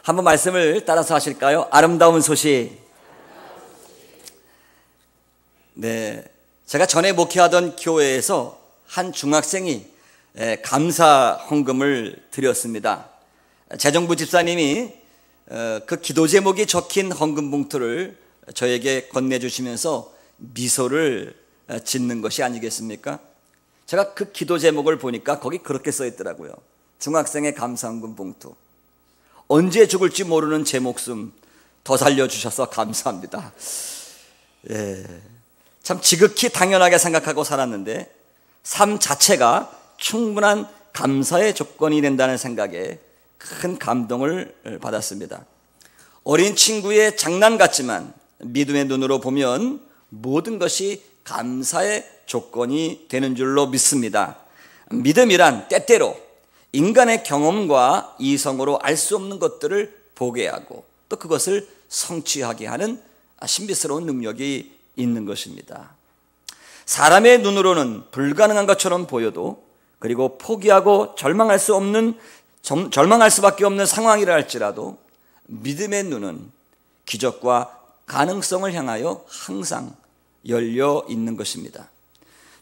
한번 말씀을 따라서 하실까요? 아름다운 소식. 네, 제가 전에 목회하던 교회에서 한 중학생이 감사 헌금을 드렸습니다. 재정부 집사님이 그 기도 제목이 적힌 헌금 봉투를 저에게 건네주시면서 미소를 짓는 것이 아니겠습니까? 제가 그 기도 제목을 보니까 거기 그렇게 써 있더라고요. 중학생의 감사 헌금 봉투. 언제 죽을지 모르는 제 목숨 더 살려주셔서 감사합니다. 참 지극히 당연하게 생각하고 살았는데 삶 자체가 충분한 감사의 조건이 된다는 생각에 큰 감동을 받았습니다. 어린 친구의 장난 같지만 믿음의 눈으로 보면 모든 것이 감사의 조건이 되는 줄로 믿습니다. 믿음이란 때때로 인간의 경험과 이성으로 알 수 없는 것들을 보게 하고 또 그것을 성취하게 하는 신비스러운 능력이 있는 것입니다. 사람의 눈으로는 불가능한 것처럼 보여도, 그리고 포기하고 절망할 수밖에 없는 상황이라 할지라도 믿음의 눈은 기적과 가능성을 향하여 항상 열려 있는 것입니다.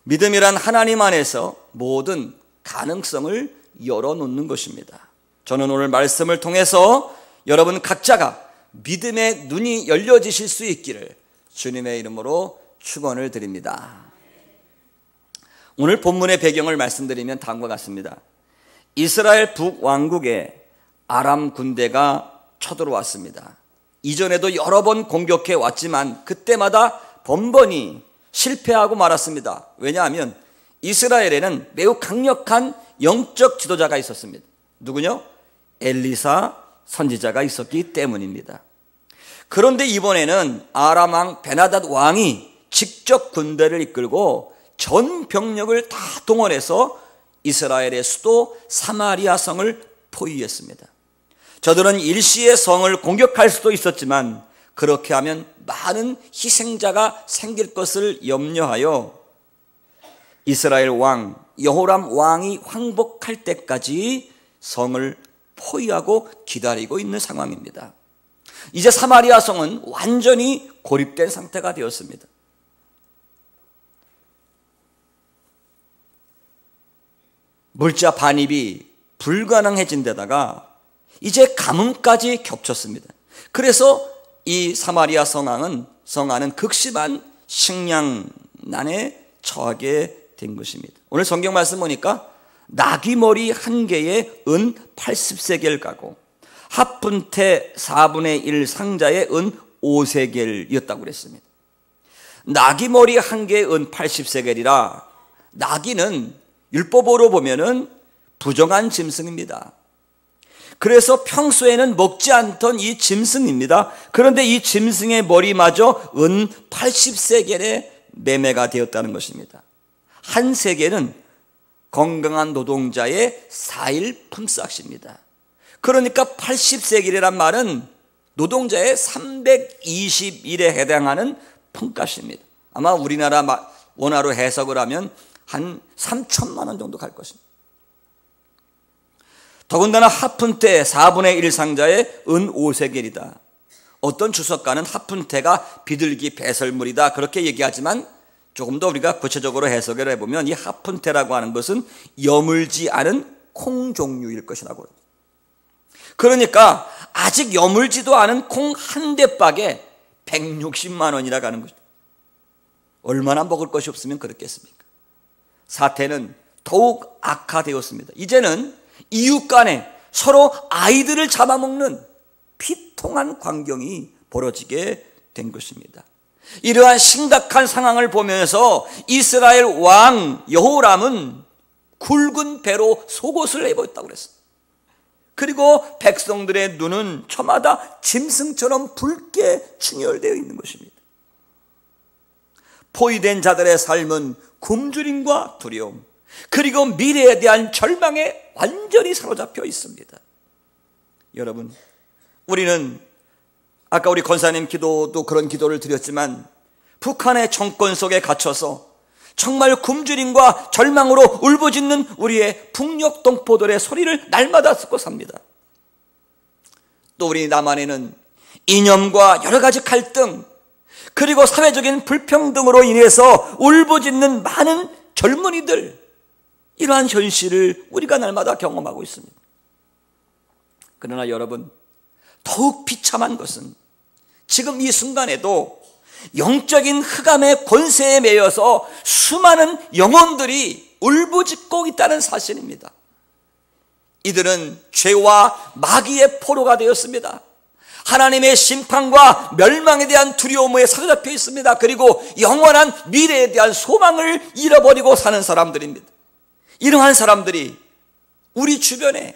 믿음이란 하나님 안에서 모든 가능성을 열어놓는 것입니다. 저는 오늘 말씀을 통해서 여러분 각자가 믿음의 눈이 열려지실 수 있기를 주님의 이름으로 축원을 드립니다. 오늘 본문의 배경을 말씀드리면 다음과 같습니다. 이스라엘 북왕국에 아람 군대가 쳐들어왔습니다. 이전에도 여러 번 공격해 왔지만 그때마다 번번이 실패하고 말았습니다. 왜냐하면 이스라엘에는 매우 강력한 영적 지도자가 있었습니다. 누구요? 엘리사 선지자가 있었기 때문입니다. 그런데 이번에는 아람 왕 베나닷 왕이 직접 군대를 이끌고 전 병력을 다 동원해서 이스라엘의 수도 사마리아 성을 포위했습니다. 저들은 일시에 성을 공격할 수도 있었지만 그렇게 하면 많은 희생자가 생길 것을 염려하여 이스라엘 왕 여호람 왕이 황복할 때까지 성을 포위하고 기다리고 있는 상황입니다. 이제 사마리아 성은 완전히 고립된 상태가 되었습니다. 물자 반입이 불가능해진 데다가 이제 가뭄까지 겹쳤습니다. 그래서 이 사마리아 성안은 극심한 식량난에 처하게 된 것입니다. 오늘 성경 말씀 보니까 나귀머리 한 개에 은 80세겔 가고 합분태 4분의 1 상자에 은 5세겔이었다고 그랬습니다. 나귀머리 한 개에 은 80세겔이라 나귀는 율법으로 보면은 부정한 짐승입니다. 그래서 평소에는 먹지 않던 이 짐승입니다. 그런데 이 짐승의 머리마저 은 80세겔에 매매가 되었다는 것입니다. 한 세겔은 건강한 노동자의 4일 품삯입니다. 그러니까 80세겔이란 말은 노동자의 320일에 해당하는 품값입니다. 아마 우리나라 원화로 해석을 하면 한 3천만 원 정도 갈 것입니다. 더군다나 하푼테 4분의 1 상자에 은 5세겔이다. 어떤 주석가는 하푼테가 비둘기 배설물이다 그렇게 얘기하지만 조금 더 우리가 구체적으로 해석을 해보면 이 하푼테라고 하는 것은 여물지 않은 콩 종류일 것이라고 합니다. 그러니까 아직 여물지도 않은 콩 한 대박에 160만 원이라고 하는 것입니다. 얼마나 먹을 것이 없으면 그렇겠습니까? 사태는 더욱 악화되었습니다. 이제는 이웃 간에 서로 아이들을 잡아먹는 비통한 광경이 벌어지게 된 것입니다. 이러한 심각한 상황을 보면서 이스라엘 왕 여호람은 굵은 배로 속옷을 입었다고 그랬어요. 그리고 백성들의 눈은 저마다 짐승처럼 붉게 충혈되어 있는 것입니다. 포위된 자들의 삶은 굶주림과 두려움, 그리고 미래에 대한 절망에 완전히 사로잡혀 있습니다. 여러분, 우리는 아까 우리 권사님 기도도 그런 기도를 드렸지만 북한의 정권 속에 갇혀서 정말 굶주림과 절망으로 울부짖는 우리의 북녘 동포들의 소리를 날마다 듣고 삽니다. 또 우리 남한에는 이념과 여러 가지 갈등, 그리고 사회적인 불평등으로 인해서 울부짖는 많은 젊은이들, 이러한 현실을 우리가 날마다 경험하고 있습니다. 그러나 여러분, 더욱 비참한 것은 지금 이 순간에도 영적인 흑암의 권세에 매여서 수많은 영혼들이 울부짖고 있다는 사실입니다. 이들은 죄와 마귀의 포로가 되었습니다. 하나님의 심판과 멸망에 대한 두려움에 사로잡혀 있습니다. 그리고 영원한 미래에 대한 소망을 잃어버리고 사는 사람들입니다. 이러한 사람들이 우리 주변에,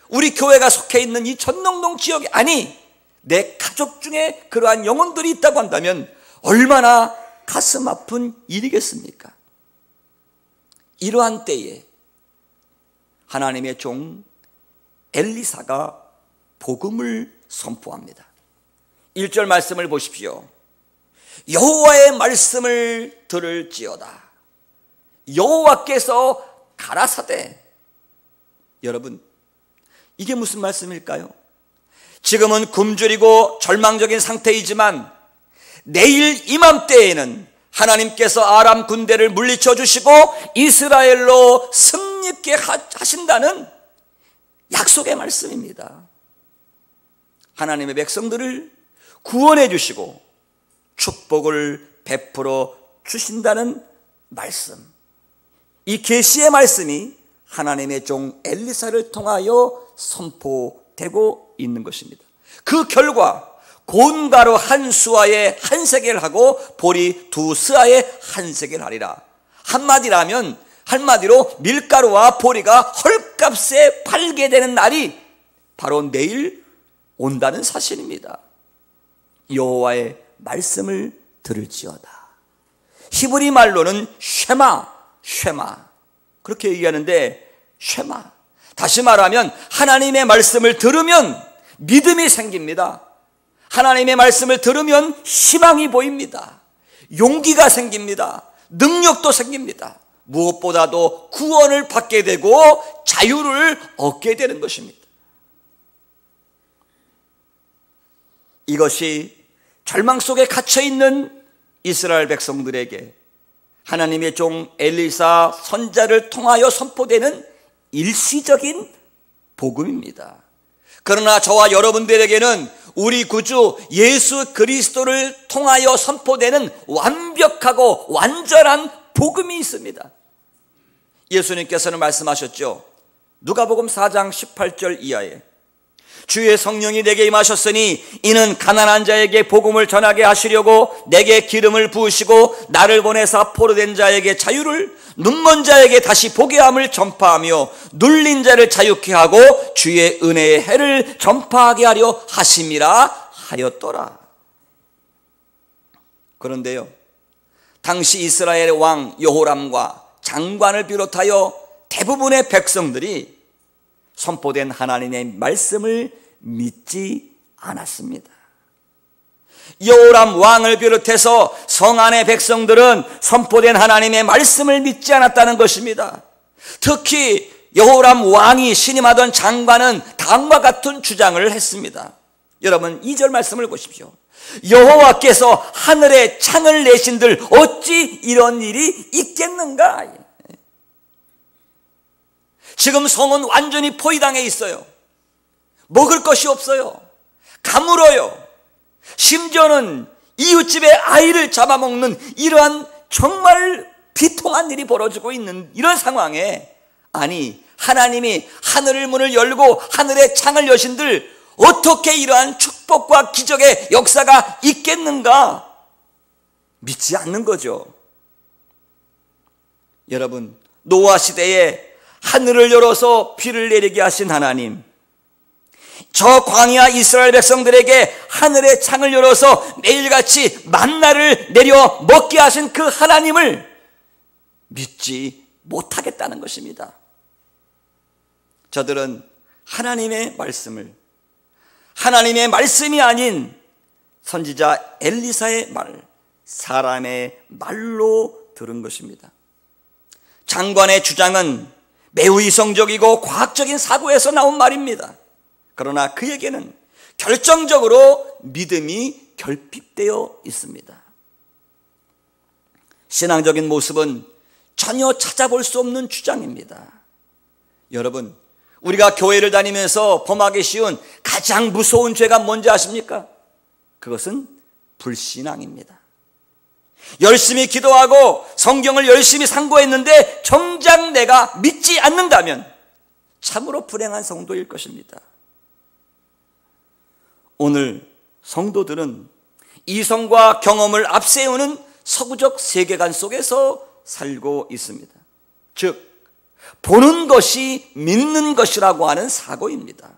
우리 교회가 속해 있는 이 전농동 지역에, 아니 내 가족 중에 그러한 영혼들이 있다고 한다면 얼마나 가슴 아픈 일이겠습니까? 이러한 때에 하나님의 종 엘리사가 복음을 선포합니다. 1절 말씀을 보십시오. 여호와의 말씀을 들을지어다. 여호와께서 가라사대. 여러분, 이게 무슨 말씀일까요? 지금은 굶주리고 절망적인 상태이지만 내일 이맘때에는 하나님께서 아람 군대를 물리쳐 주시고 이스라엘로 승리케 하신다는 약속의 말씀입니다. 하나님의 백성들을 구원해 주시고 축복을 베풀어 주신다는 말씀, 이 계시의 말씀이 하나님의 종 엘리사를 통하여 선포되고 있는 것입니다. 그 결과 곤가루 한 수아에 한 세겔 하고 보리 두 스아에 한 세겔 하리라. 한마디로 밀가루와 보리가 헐값에 팔게 되는 날이 바로 내일 온다는 사실입니다. 여호와의 말씀을 들을지어다. 히브리 말로는 쉐마 그렇게 얘기하는데, 쉐마, 다시 말하면 하나님의 말씀을 들으면 믿음이 생깁니다. 하나님의 말씀을 들으면 희망이 보입니다. 용기가 생깁니다. 능력도 생깁니다. 무엇보다도 구원을 받게 되고 자유를 얻게 되는 것입니다. 이것이 절망 속에 갇혀있는 이스라엘 백성들에게 하나님의 종 엘리사 선자를 통하여 선포되는 일시적인 복음입니다. 그러나 저와 여러분들에게는 우리 구주 예수 그리스도를 통하여 선포되는 완벽하고 완전한 복음이 있습니다. 예수님께서는 말씀하셨죠. 누가복음 4장 18절 이하에 주의 성령이 내게 임하셨으니 이는 가난한 자에게 복음을 전하게 하시려고 내게 기름을 부으시고 나를 보내사 포로된 자에게 자유를, 눈먼 자에게 다시 보게 함을 전파하며 눌린 자를 자유케 하고 주의 은혜의 해를 전파하게 하려 하심이라 하였더라. 그런데요, 당시 이스라엘의 왕 여호람과 장관을 비롯하여 대부분의 백성들이 선포된 하나님의 말씀을 믿지 않았습니다. 여호람 왕을 비롯해서 성 안의 백성들은 선포된 하나님의 말씀을 믿지 않았다는 것입니다. 특히 여호람 왕이 신임하던 장관은 다음과 같은 주장을 했습니다. 여러분, 2절 말씀을 보십시오. 여호와께서 하늘에 창을 내신들 어찌 이런 일이 있겠는가? 지금 성은 완전히 포위당해 있어요. 먹을 것이 없어요. 가물어요. 심지어는 이웃집의 아이를 잡아먹는 이러한 정말 비통한 일이 벌어지고 있는 이런 상황에, 아니 하나님이 하늘의 문을 열고 하늘의 창을 여신들 어떻게 이러한 축복과 기적의 역사가 있겠는가? 믿지 않는 거죠. 여러분, 노아 시대에 하늘을 열어서 비를 내리게 하신 하나님, 저 광야 이스라엘 백성들에게 하늘의 창을 열어서 매일같이 만나를 내려 먹게 하신 그 하나님을 믿지 못하겠다는 것입니다. 저들은 하나님의 말씀을, 하나님의 말씀이 아닌 선지자 엘리사의 말, 사람의 말로 들은 것입니다. 장관의 주장은 매우 이성적이고 과학적인 사고에서 나온 말입니다. 그러나 그에게는 결정적으로 믿음이 결핍되어 있습니다. 신앙적인 모습은 전혀 찾아볼 수 없는 주장입니다. 여러분, 우리가 교회를 다니면서 범하기 쉬운 가장 무서운 죄가 뭔지 아십니까? 그것은 불신앙입니다. 열심히 기도하고 성경을 열심히 상고했는데 정작 내가 믿지 않는다면 참으로 불행한 성도일 것입니다. 오늘 성도들은 이성과 경험을 앞세우는 서구적 세계관 속에서 살고 있습니다. 즉, 보는 것이 믿는 것이라고 하는 사고입니다.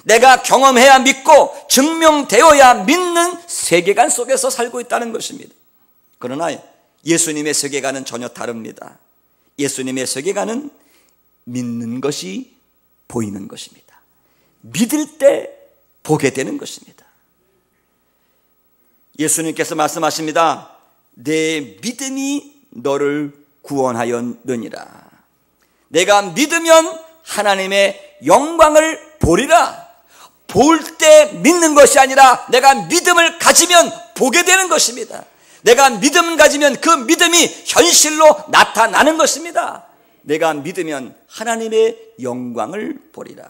내가 경험해야 믿고 증명되어야 믿는 세계관 속에서 살고 있다는 것입니다. 그러나 예수님의 세계관은 전혀 다릅니다. 예수님의 세계관은 믿는 것이 보이는 것입니다. 믿을 때 보게 되는 것입니다. 예수님께서 말씀하십니다. 내 믿음이 너를 구원하였느니라. 내가 믿으면 하나님의 영광을 보리라. 볼 때 믿는 것이 아니라 내가 믿음을 가지면 보게 되는 것입니다. 내가 믿음을 가지면 그 믿음이 현실로 나타나는 것입니다. 내가 믿으면 하나님의 영광을 보리라.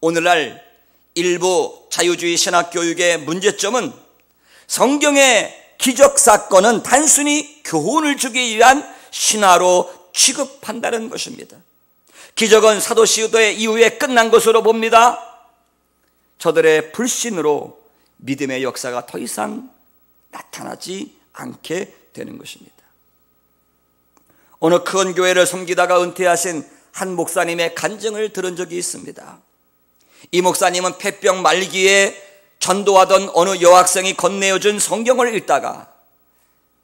오늘날 일부 자유주의 신학교육의 문제점은 성경의 기적사건은 단순히 교훈을 주기 위한 신화로 취급한다는 것입니다. 기적은 사도시대 이후에 끝난 것으로 봅니다. 저들의 불신으로 믿음의 역사가 더 이상 나타나지 않게 되는 것입니다. 어느 큰 교회를 섬기다가 은퇴하신 한 목사님의 간증을 들은 적이 있습니다. 이 목사님은 폐병 말기에 전도하던 어느 여학생이 건네어준 성경을 읽다가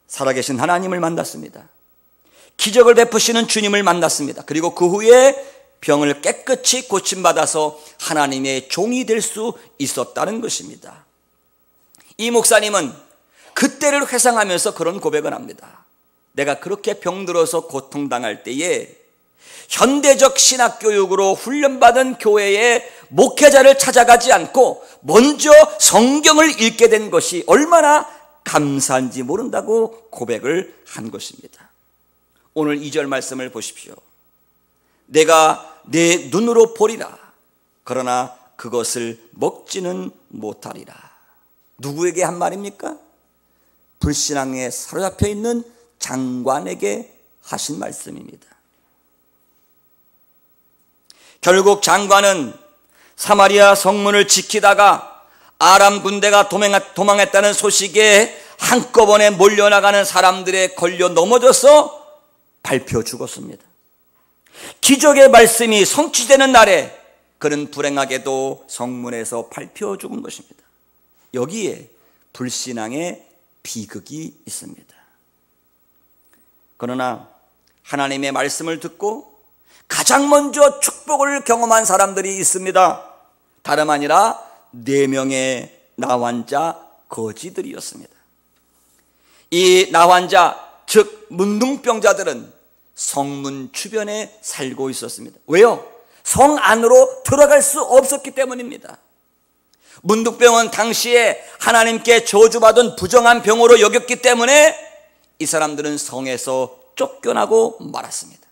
살아계신 하나님을 만났습니다. 기적을 베푸시는 주님을 만났습니다. 그리고 그 후에 병을 깨끗이 고침받아서 하나님의 종이 될 수 있었다는 것입니다. 이 목사님은 그때를 회상하면서 그런 고백을 합니다. 내가 그렇게 병들어서 고통당할 때에 현대적 신학교육으로 훈련받은 교회의 목회자를 찾아가지 않고 먼저 성경을 읽게 된 것이 얼마나 감사한지 모른다고 고백을 한 것입니다. 오늘 2절 말씀을 보십시오. 내가 내 눈으로 보리라. 그러나 그것을 먹지는 못하리라. 누구에게 한 말입니까? 불신앙에 사로잡혀 있는 장관에게 하신 말씀입니다. 결국 장관은 사마리아 성문을 지키다가 아람 군대가 도망했다는 소식에 한꺼번에 몰려나가는 사람들에 걸려 넘어져서 밟혀 죽었습니다. 기적의 말씀이 성취되는 날에 그는 불행하게도 성문에서 밟혀 죽은 것입니다. 여기에 불신앙의 비극이 있습니다. 그러나 하나님의 말씀을 듣고 가장 먼저 축복을 경험한 사람들이 있습니다. 다름 아니라 4명의 나환자 거지들이었습니다. 이 나환자, 즉 문둥병자들은 성문 주변에 살고 있었습니다. 왜요? 성 안으로 들어갈 수 없었기 때문입니다. 문둥병은 당시에 하나님께 저주받은 부정한 병으로 여겼기 때문에 이 사람들은 성에서 쫓겨나고 말았습니다.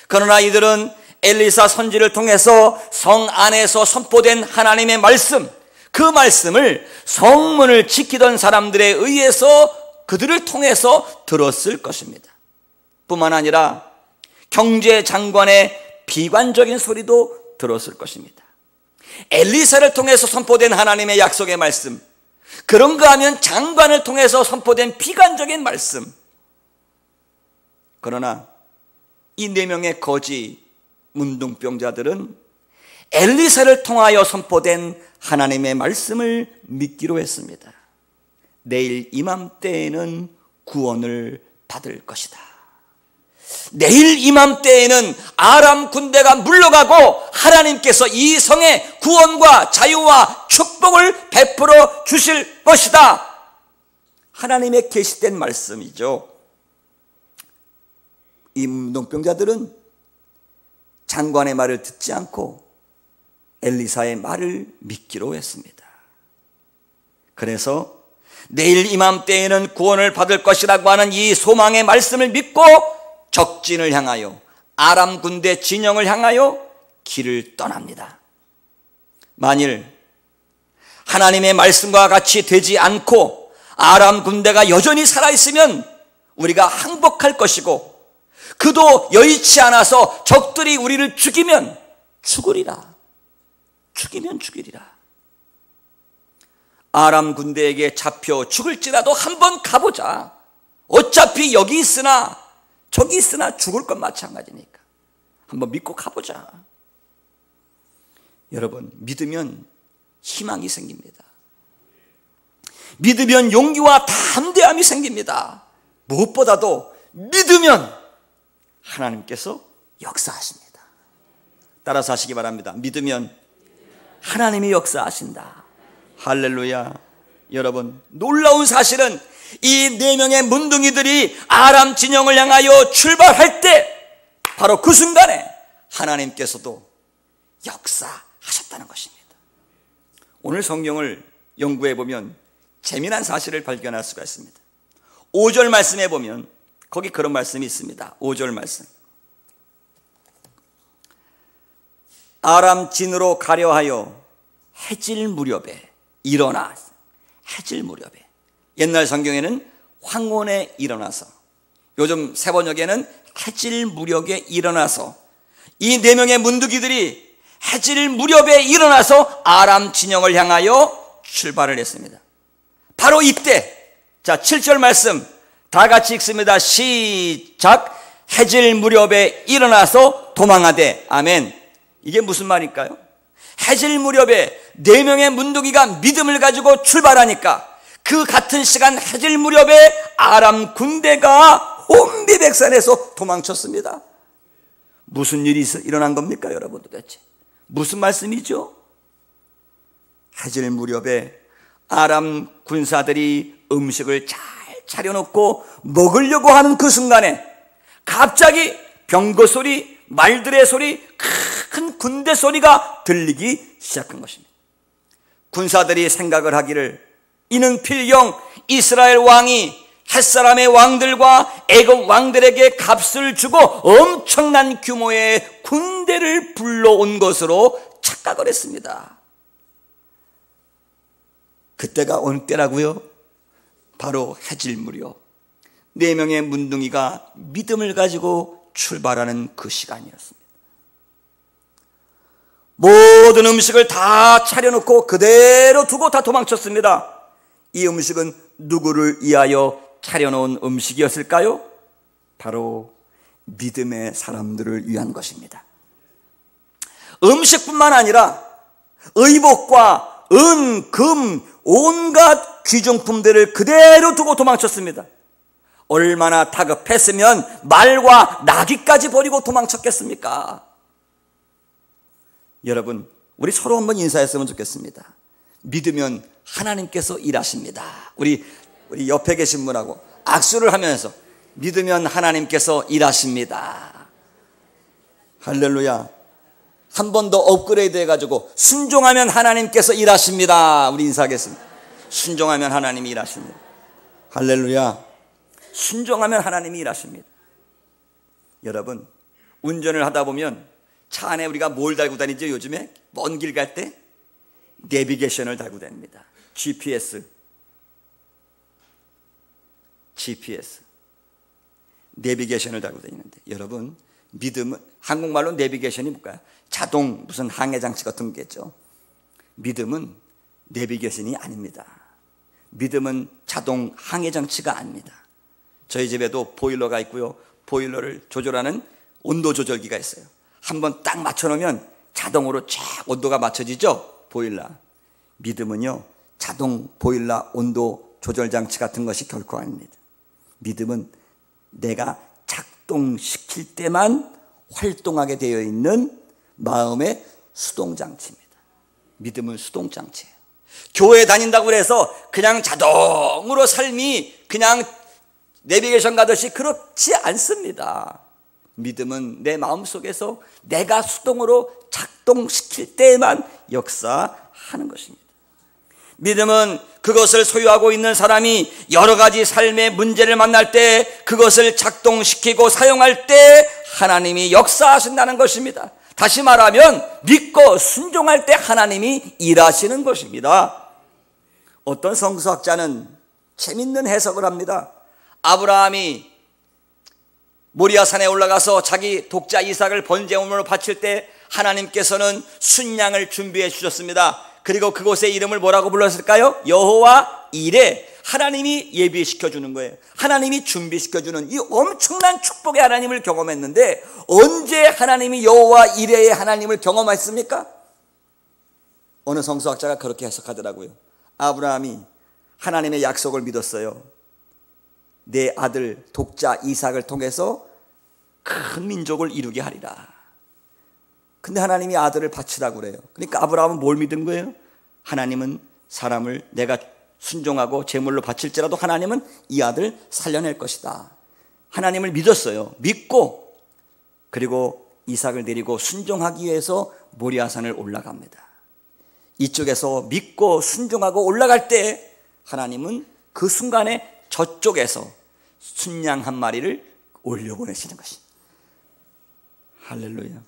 그러나 이들은 엘리사 선지를 통해서 성 안에서 선포된 하나님의 말씀, 그 말씀을 성문을 지키던 사람들에 의해서 그들을 통해서 들었을 것입니다. 뿐만 아니라 경제장관의 비관적인 소리도 들었을 것입니다. 엘리사를 통해서 선포된 하나님의 약속의 말씀, 그런가 하면 장관을 통해서 선포된 비관적인 말씀. 그러나 이 4명의 거지 문둥병자들은 엘리사를 통하여 선포된 하나님의 말씀을 믿기로 했습니다. 내일 이맘때에는 구원을 받을 것이다. 내일 이맘때에는 아람 군대가 물러가고 하나님께서 이 성에 구원과 자유와 축복을 베풀어 주실 것이다. 하나님의 계시된 말씀이죠. 이 문둥병자들은 장관의 말을 듣지 않고 엘리사의 말을 믿기로 했습니다. 그래서 내일 이맘때에는 구원을 받을 것이라고 하는 이 소망의 말씀을 믿고 적진을 향하여 아람 군대 진영을 향하여 길을 떠납니다. 만일 하나님의 말씀과 같이 되지 않고 아람 군대가 여전히 살아있으면 우리가 항복할 것이고, 그도 여의치 않아서 적들이 우리를 죽이면 죽으리라. 죽이면 죽이리라. 아람 군대에게 잡혀 죽을지라도 한번 가보자. 어차피 여기 있으나 저기 있으나 죽을 건 마찬가지니까 한번 믿고 가보자. 여러분, 믿으면 희망이 생깁니다. 믿으면 용기와 담대함이 생깁니다. 무엇보다도 믿으면 하나님께서 역사하십니다. 따라서 하시기 바랍니다. 믿으면 하나님이 역사하신다. 할렐루야. 여러분, 놀라운 사실은 이 4명의 문둥이들이 아람 진영을 향하여 출발할 때 바로 그 순간에 하나님께서도 역사하셨다는 것입니다. 오늘 성경을 연구해 보면 재미난 사실을 발견할 수가 있습니다. 5절 말씀에 보면 거기 그런 말씀이 있습니다. 5절 말씀. 아람 진으로 가려 하여 해질 무렵에 일어나. 해질 무렵에. 옛날 성경에는 황혼에 일어나서, 요즘 새번역에는 해질 무렵에 일어나서, 이 4명의 문두기들이 해질 무렵에 일어나서 아람 진영을 향하여 출발을 했습니다. 바로 이때, 자 7절 말씀 다 같이 읽습니다. 시작. 해질 무렵에 일어나서 도망하되. 아멘. 이게 무슨 말일까요? 해질 무렵에 4명의 문둥이가 믿음을 가지고 출발하니까 그 같은 시간 해질 무렵에 아람 군대가 혼비백산에서 도망쳤습니다. 무슨 일이 일어난 겁니까, 여러분? 도대체 무슨 말씀이죠? 해질 무렵에 아람 군사들이 음식을 잘 차려놓고 먹으려고 하는 그 순간에 갑자기 병거 소리, 말들의 소리, 큰 군대 소리가 들리기 시작한 것입니다. 군사들이 생각을 하기를, 이는 필경 이스라엘 왕이 햇사람의 왕들과 애굽 왕들에게 값을 주고 엄청난 규모의 군대를 불러온 것으로 착각을 했습니다. 그때가 어느 때라고요? 바로 해질 무렵 4명의 문둥이가 믿음을 가지고 출발하는 그 시간이었습니다. 모든 음식을 다 차려놓고 그대로 두고 다 도망쳤습니다. 이 음식은 누구를 위하여 차려놓은 음식이었을까요? 바로 믿음의 사람들을 위한 것입니다. 음식뿐만 아니라 의복과 은, 금, 온갖 귀중품들을 그대로 두고 도망쳤습니다. 얼마나 다급했으면 말과 나귀까지 버리고 도망쳤겠습니까? 여러분, 우리 서로 한번 인사했으면 좋겠습니다. 믿으면 하나님께서 일하십니다. 우리 옆에 계신 분하고 악수를 하면서 믿으면 하나님께서 일하십니다. 할렐루야. 한 번 더 업그레이드 해가지고 순종하면 하나님께서 일하십니다. 우리 인사하겠습니다. 순종하면 하나님이 일하십니다. 할렐루야. 순종하면 하나님이 일하십니다. 여러분, 운전을 하다 보면 차 안에 우리가 뭘 달고 다니죠? 요즘에 먼 길 갈 때 내비게이션을 달고 다닙니다. GPS 내비게이션을 달고 다니는데, 여러분, 믿음은 한국말로 내비게이션이 뭘까요? 자동 무슨 항해 장치 같은 게죠. 믿음은 내비게이션이 아닙니다. 믿음은 자동 항해 장치가 아닙니다. 저희 집에도 보일러가 있고요, 보일러를 조절하는 온도 조절기가 있어요. 한번 딱 맞춰놓으면 자동으로 쫙 온도가 맞춰지죠, 보일러. 믿음은요, 자동 보일러 온도 조절 장치 같은 것이 결코 아닙니다. 믿음은 내가 작동시킬 때만 활동하게 되어 있는 마음의 수동장치입니다. 믿음은 수동장치예요. 교회 다닌다고 해서 그냥 자동으로 삶이 그냥 내비게이션 가듯이 그렇지 않습니다. 믿음은 내 마음속에서 내가 수동으로 작동시킬 때에만 역사하는 것입니다. 믿음은 그것을 소유하고 있는 사람이 여러 가지 삶의 문제를 만날 때 그것을 작동시키고 사용할 때 하나님이 역사하신다는 것입니다. 다시 말하면 믿고 순종할 때 하나님이 일하시는 것입니다. 어떤 성서학자는 재밌는 해석을 합니다. 아브라함이 모리아산에 올라가서 자기 독자 이삭을 번제물로 바칠 때 하나님께서는 순양을 준비해 주셨습니다. 그리고 그곳의 이름을 뭐라고 불렀을까요? 여호와 이레. 하나님이 예비시켜 주는 거예요. 하나님이 준비시켜 주는 이 엄청난 축복의 하나님을 경험했는데 언제 하나님이 여호와 이레의 하나님을 경험했습니까? 어느 성서학자가 그렇게 해석하더라고요. 아브라함이 하나님의 약속을 믿었어요. 내 아들 독자 이삭을 통해서 큰 민족을 이루게 하리라. 근데 하나님이 아들을 바치라고 그래요. 그러니까 아브라함은 뭘 믿은 거예요? 하나님은 사람을 내가 순종하고 제물로 바칠지라도 하나님은 이 아들 살려낼 것이다. 하나님을 믿었어요. 믿고 그리고 이삭을 데리고 순종하기 위해서 모리아산을 올라갑니다. 이쪽에서 믿고 순종하고 올라갈 때 하나님은 그 순간에 저쪽에서 순양 한 마리를 올려보내시는 것입니다. 할렐루야.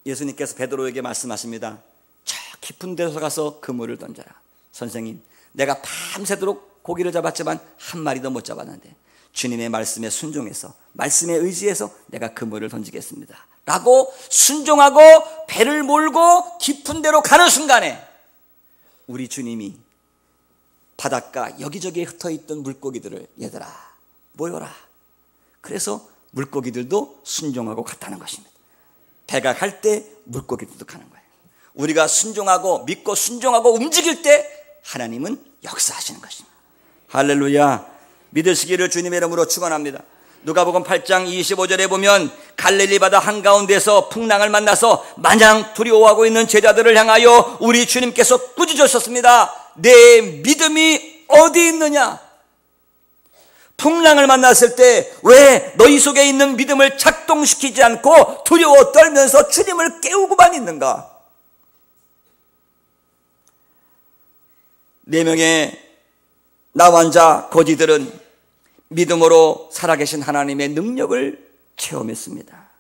예수님께서 베드로에게 말씀하십니다. 저 깊은 데서 가서 그물을 던져라. 선생님, 내가 밤새도록 고기를 잡았지만 한 마리도 못 잡았는데 주님의 말씀에 순종해서 말씀에 의지해서 내가 그물을 던지겠습니다 라고 순종하고 배를 몰고 깊은 데로 가는 순간에 우리 주님이 바닷가 여기저기에 흩어있던 물고기들을 얘들아 모여라. 그래서 물고기들도 순종하고 갔다는 것입니다. 배가 갈 때 물고기들도 가는 거예요. 우리가 순종하고 믿고 순종하고 움직일 때 하나님은 역사하시는 것입니다. 할렐루야. 믿으시기를 주님의 이름으로 축원합니다. 누가복음 8장 25절에 보면 갈릴리 바다 한가운데서 풍랑을 만나서 마냥 두려워하고 있는 제자들을 향하여 우리 주님께서 꾸짖으셨습니다. 내 믿음이 어디 있느냐? 풍랑을 만났을 때 왜 너희 속에 있는 믿음을 작동시키지 않고 두려워 떨면서 주님을 깨우고만 있는가? 4명의 나환자 거지들은 믿음으로 살아계신 하나님의 능력을 체험했습니다.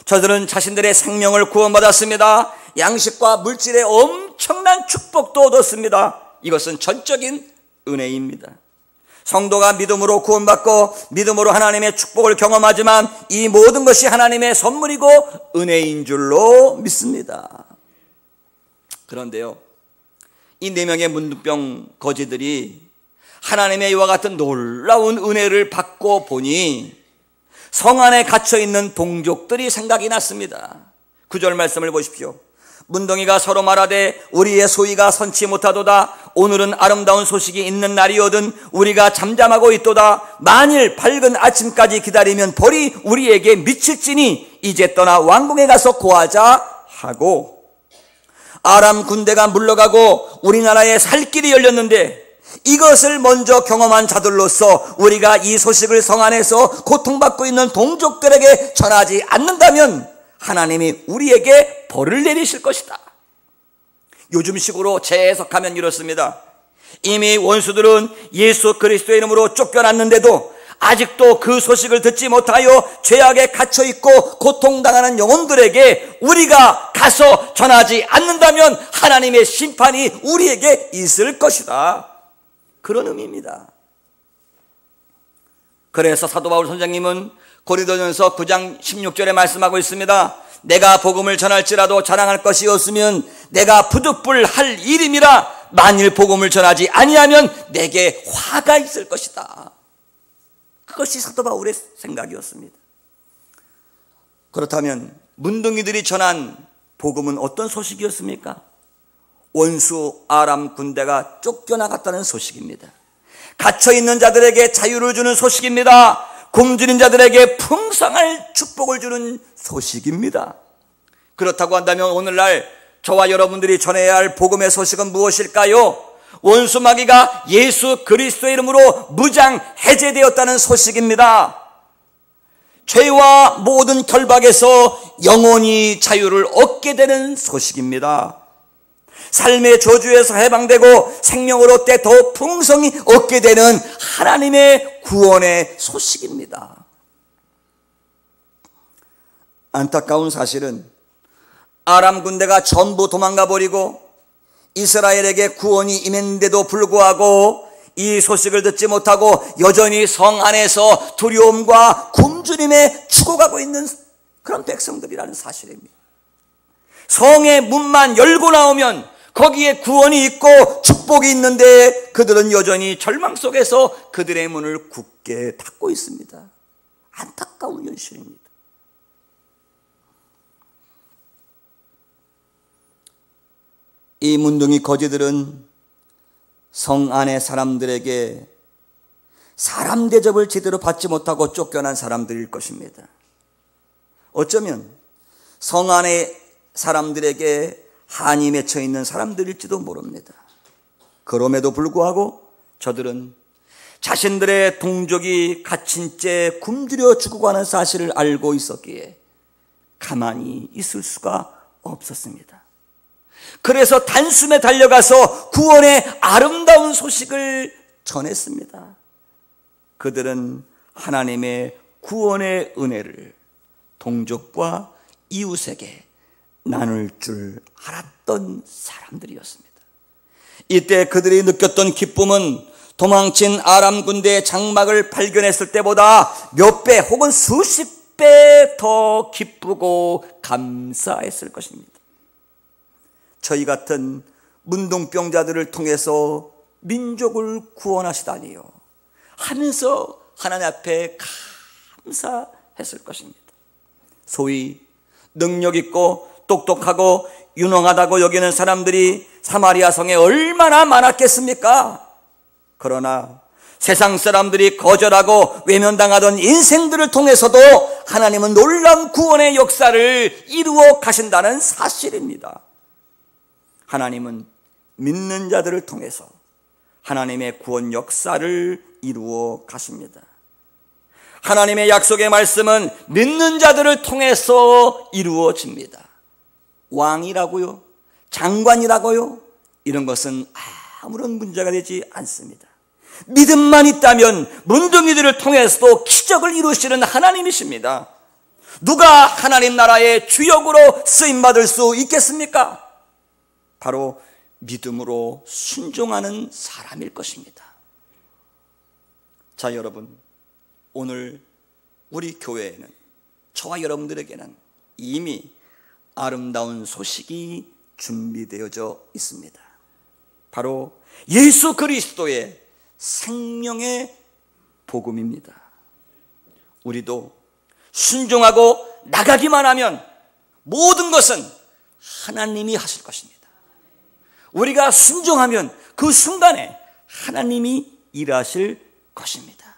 저들은 자신들의 생명을 구원받았습니다. 양식과 물질의 엄청난 축복도 얻었습니다. 이것은 전적인 은혜입니다. 성도가 믿음으로 구원받고 믿음으로 하나님의 축복을 경험하지만 이 모든 것이 하나님의 선물이고 은혜인 줄로 믿습니다. 그런데요, 이 4명의 문둥병 거지들이 하나님의 이와 같은 놀라운 은혜를 받고 보니 성 안에 갇혀있는 동족들이 생각이 났습니다. 9절 말씀을 보십시오. 문둥이가 서로 말하되 우리의 소위가 선치 못하도다. 오늘은 아름다운 소식이 있는 날이거든 우리가 잠잠하고 있도다. 만일 밝은 아침까지 기다리면 벌이 우리에게 미칠지니 이제 떠나 왕궁에 가서 고하자 하고, 아람 군대가 물러가고 우리나라에 살 길이 열렸는데 이것을 먼저 경험한 자들로서 우리가 이 소식을 성 안에서 고통받고 있는 동족들에게 전하지 않는다면 하나님이 우리에게 벌을 내리실 것이다. 요즘식으로 재해석하면 이렇습니다. 이미 원수들은 예수 그리스도의 이름으로 쫓겨났는데도 아직도 그 소식을 듣지 못하여 죄악에 갇혀있고 고통당하는 영혼들에게 우리가 가서 전하지 않는다면 하나님의 심판이 우리에게 있을 것이다. 그런 의미입니다. 그래서 사도 바울 선생님은 고린도전서 9장 16절에 말씀하고 있습니다. 내가 복음을 전할지라도 자랑할 것이 없으면 내가 부득불할 일임이라. 만일 복음을 전하지 아니하면 내게 화가 있을 것이다. 그것이 사도 바울의 생각이었습니다. 그렇다면 문둥이들이 전한 복음은 어떤 소식이었습니까? 원수 아람 군대가 쫓겨나갔다는 소식입니다. 갇혀있는 자들에게 자유를 주는 소식입니다. 굶주린 자들에게 풍성할 축복을 주는 소식입니다. 그렇다고 한다면 오늘날 저와 여러분들이 전해야 할 복음의 소식은 무엇일까요? 원수 마귀가 예수 그리스도의 이름으로 무장 해제되었다는 소식입니다. 죄와 모든 결박에서 영원히 자유를 얻게 되는 소식입니다. 삶의 저주에서 해방되고 생명을 얻되 더 풍성히 얻게 되는 하나님의 구원의 소식입니다. 안타까운 사실은 아람 군대가 전부 도망가 버리고 이스라엘에게 구원이 임했는데도 불구하고 이 소식을 듣지 못하고 여전히 성 안에서 두려움과 굶주림에 죽어가고 있는 그런 백성들이라는 사실입니다. 성의 문만 열고 나오면 거기에 구원이 있고 축복이 있는데 그들은 여전히 절망 속에서 그들의 문을 굳게 닫고 있습니다. 안타까운 현실입니다. 이 문둥이 거지들은 성 안의 사람들에게 사람 대접을 제대로 받지 못하고 쫓겨난 사람들일 것입니다. 어쩌면 성 안의 사람들에게 한이 맺혀 있는 사람들일지도 모릅니다. 그럼에도 불구하고 저들은 자신들의 동족이 갇힌 채 굶주려 죽어가는 사실을 알고 있었기에 가만히 있을 수가 없었습니다. 그래서 단숨에 달려가서 구원의 아름다운 소식을 전했습니다. 그들은 하나님의 구원의 은혜를 동족과 이웃에게 나눌 줄 알았던 사람들이었습니다. 이때 그들이 느꼈던 기쁨은 도망친 아람 군대의 장막을 발견했을 때보다 몇 배 혹은 수십 배 더 기쁘고 감사했을 것입니다. 저희 같은 문둥병자들을 통해서 민족을 구원하시다니요 하면서 하나님 앞에 감사했을 것입니다. 소위 능력 있고 똑똑하고 유능하다고 여기는 사람들이 사마리아 성에 얼마나 많았겠습니까? 그러나 세상 사람들이 거절하고 외면당하던 인생들을 통해서도 하나님은 놀라운 구원의 역사를 이루어 가신다는 사실입니다. 하나님은 믿는 자들을 통해서 하나님의 구원 역사를 이루어 가십니다. 하나님의 약속의 말씀은 믿는 자들을 통해서 이루어집니다. 왕이라고요? 장관이라고요? 이런 것은 아무런 문제가 되지 않습니다. 믿음만 있다면 문둥이들을 통해서도 기적을 이루시는 하나님이십니다. 누가 하나님 나라의 주역으로 쓰임받을 수 있겠습니까? 바로 믿음으로 순종하는 사람일 것입니다. 자, 여러분, 오늘 우리 교회에는, 저와 여러분들에게는 이미 아름다운 소식이 준비되어져 있습니다. 바로 예수 그리스도의 생명의 복음입니다. 우리도 순종하고 나가기만 하면 모든 것은 하나님이 하실 것입니다. 우리가 순종하면 그 순간에 하나님이 일하실 것입니다.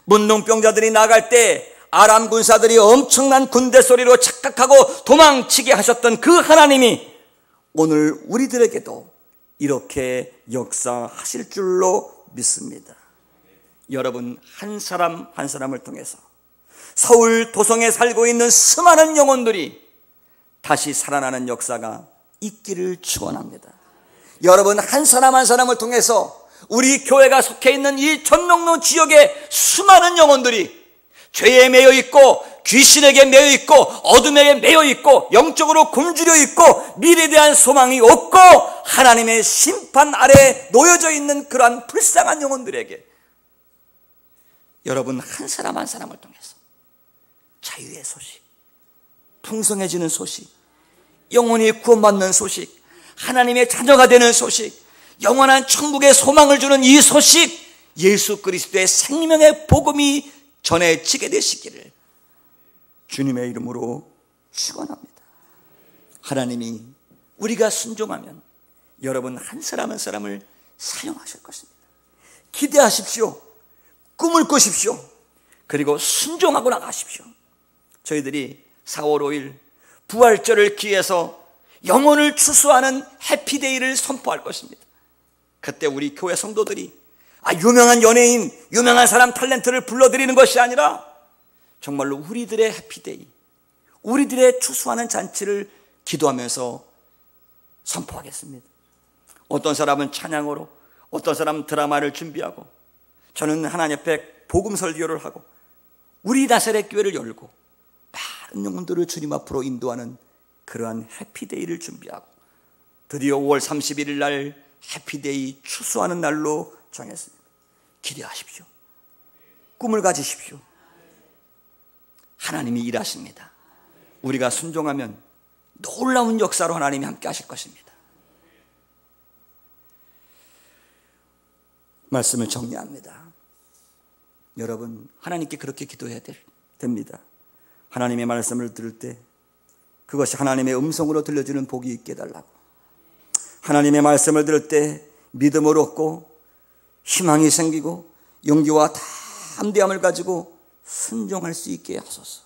문둥병자들이 나갈 때 아람 군사들이 엄청난 군대 소리로 착각하고 도망치게 하셨던 그 하나님이 오늘 우리들에게도 이렇게 역사하실 줄로 믿습니다. 여러분, 한 사람 한 사람을 통해서 서울 도성에 살고 있는 수많은 영혼들이 다시 살아나는 역사가 있기를 축원합니다. 여러분, 한 사람 한 사람을 통해서 우리 교회가 속해 있는 이 전농로 지역의 수많은 영혼들이 죄에 매여 있고 귀신에게 매여 있고 어둠에 매여 있고 영적으로 굶주려 있고 미래에 대한 소망이 없고 하나님의 심판 아래 놓여져 있는 그러한 불쌍한 영혼들에게 여러분, 한 사람 한 사람을 통해서 자유의 소식, 풍성해지는 소식, 영혼이 구원받는 소식, 하나님의 자녀가 되는 소식, 영원한 천국의 소망을 주는 이 소식, 예수 그리스도의 생명의 복음이 전해지게 되시기를 주님의 이름으로 축원합니다. 하나님이 우리가 순종하면 여러분 한 사람 한 사람을 사용하실 것입니다. 기대하십시오. 꿈을 꾸십시오. 그리고 순종하고 나가십시오. 저희들이 4월 5일 부활절을 기해서 영혼을 추수하는 해피데이를 선포할 것입니다. 그때 우리 교회 성도들이 유명한 연예인, 유명한 사람 탤런트를 불러들이는 것이 아니라 정말로 우리들의 해피데이, 우리들의 추수하는 잔치를 기도하면서 선포하겠습니다. 어떤 사람은 찬양으로, 어떤 사람은 드라마를 준비하고, 저는 하나님 앞에 복음 설교를 하고 우리 나사렛 교회를 열고 많은 영혼들을 주님 앞으로 인도하는 그러한 해피데이를 준비하고 드디어 5월 31일 날 해피데이 추수하는 날로 정했습니다. 기대하십시오. 꿈을 가지십시오. 하나님이 일하십니다. 우리가 순종하면 놀라운 역사로 하나님이 함께 하실 것입니다. 말씀을 정리합니다. 여러분, 하나님께 그렇게 기도해야 됩니다. 하나님의 말씀을 들을 때 그것이 하나님의 음성으로 들려주는 복이 있게 해달라고, 하나님의 말씀을 들을 때 믿음을 얻고 희망이 생기고 용기와 담대함을 가지고 순종할 수 있게 하소서.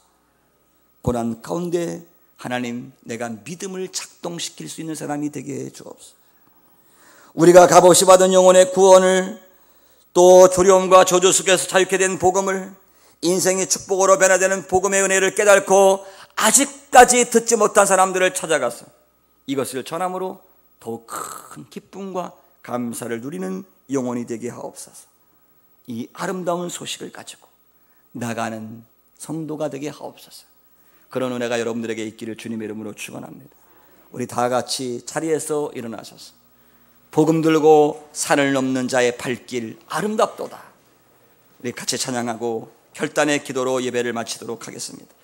고난 가운데 하나님, 내가 믿음을 작동시킬 수 있는 사람이 되게 해 주옵소서. 우리가 값없이 받은 영혼의 구원을, 또 두려움과 저주 속에서 자유케 된 복음을, 인생의 축복으로 변화되는 복음의 은혜를 깨닫고 아직까지 듣지 못한 사람들을 찾아가서 이것을 전함으로 더욱 큰 기쁨과 감사를 누리는 영혼이 되게 하옵소서. 이 아름다운 소식을 가지고 나가는 성도가 되게 하옵소서. 그런 은혜가 여러분들에게 있기를 주님의 이름으로 축원합니다. 우리 다 같이 자리에서 일어나셔서 복음 들고 산을 넘는 자의 발길 아름답도다, 우리 같이 찬양하고 결단의 기도로 예배를 마치도록 하겠습니다.